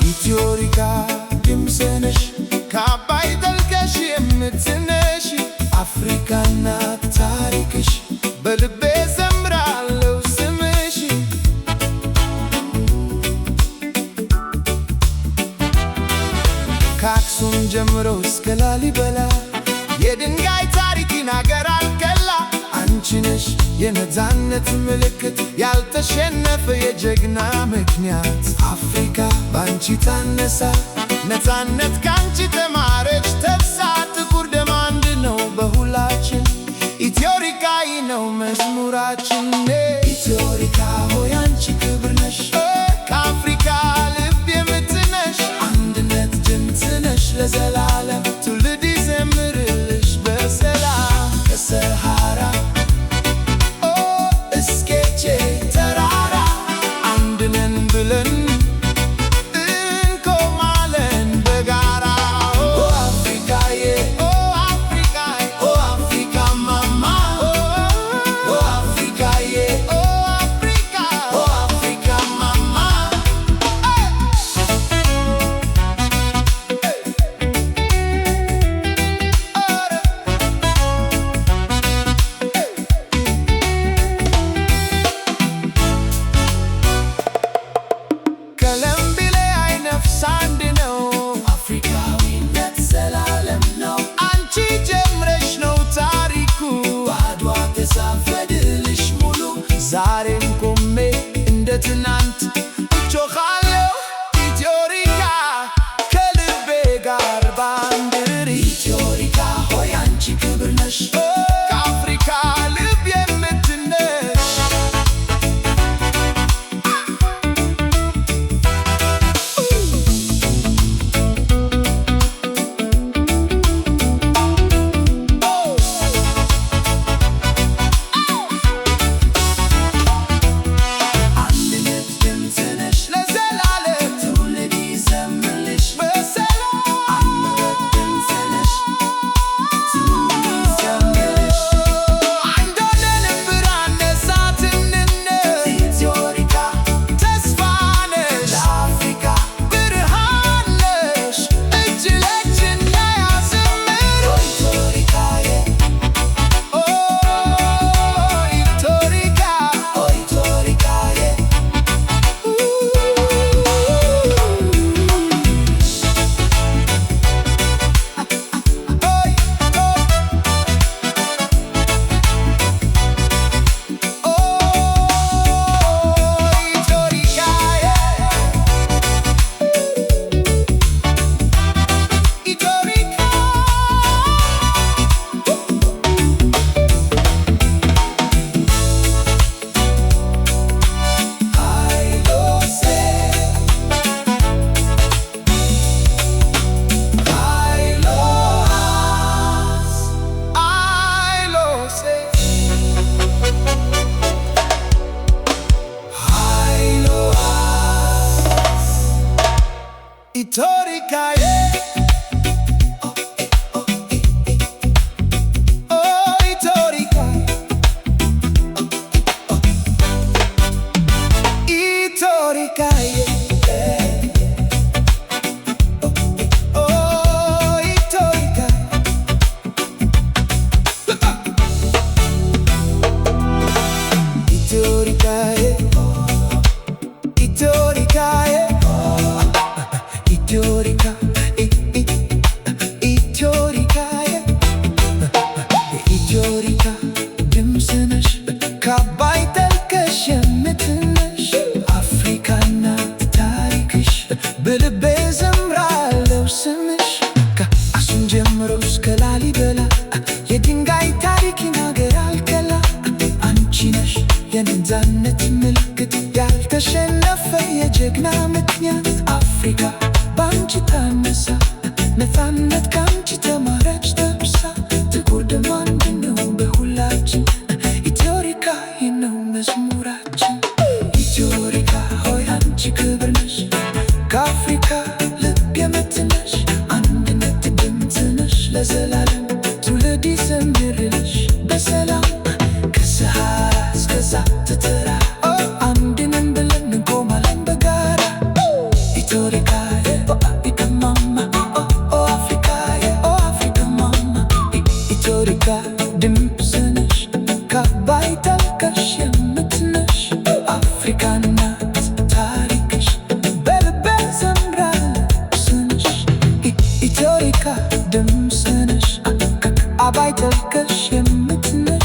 ኢትዮሪካ ድምፅ ነሽ ከአባይ ጠልቀሽ የምትነሽ አፍሪካ ናት ታሪክሽ በልቤ ዘምራለሁ ስምሽ ከአክሱም ጀምሮ እስከ ላሊበላ የድንጋይ ታሪክ ይናገራል ገላ አንቺ ነሽ የነፃነት ምልክት ያልተሸነፈ የጀግና ምክንያት አፍሪካ ባንቺ ታነሳ ነፃነት ካንቺ ተማረች ተብሳ ጥቁር ደም አንድ ነው በሁላችን ኢትዮሪካዊ ነው መዝሙራችን ኢትዮሪካ ሆይ አንቺ ክብር ነሽ ከአፍሪካ ልብ የምትነሽ አንድነት ድምፅ ነሽ ለዘላለም ትውልድ ይዘምርልሽ በሰላም ከሰሃራ እስከ ተራራ አንድ ነን ብለን እንቆማለን በጋራ አፍሪካዬ አፍሪካዬ አፍሪካ ማማ አፍሪካዬ አፍሪካ አፍሪካ ማማ ዛሬም ቆሜ እንደ ትናንት እጮኻለሁ ኢትዮሪካ ከልቤ ጋር ባንድር ኢትዮሪካ ሆይ አንቺ ክብር ነሽ ከአፍሪካ ልብ የምትነሽ ኢትዮሪካዬ ኢትዮሪካ ኢትዮሪካዬ ኢትዮሪካዬ ኢትዮሪካዬ ኢትዮሪካ ኢትዮሪካዬ ኢትዮሪካ ድምፅ ነሽ ከአባይ ጠልቀሽ የምትነሽ አፍሪካ ናት ታሪክሽ በልቤ ዘምራለሁ ስምሽ ከአክሱም ጀምሮ እስከ ላሊበላ የድንጋይ ታሪክ ይናገራል ገላ አንቺ ነሽ የነፃነት ምልክት ያልተሸነፈ የጀግና ምክንያት አፍሪካ ባንቺ ታነሳ ነፃነት ካንቺ ተማረች ተብሳ ጥቁር ደም አንድ ነው በሁላችን ኢትዮሪካ ነው መዝሙራችን ኢትዮሪካ ሆይ አንቺ ክብር ነሽ ከአፍሪካ ልብ የምትነሽ አንድነት ድምፅ ነሽ ለዘላለም ትውልድ ይዘምርልሽ በሰላም ከሰሃራ እስከ ተራራ አንድ ነን ብለን እንቆማለን በጋራ ኢትዮሪካ Africa mama, oh Africa, oh Africa mama. ኢትዮሪካ ድምፅ ነሽ ከአባይ ጠልቀሽ የምትነሽ አፍሪካ ናት ታሪክሽ በልቤ ዘምራለሁ ስምሽ። ኢትዮሪካ ድምፅ ነሽ ከአባይ ጠልቀሽ የምትነሽ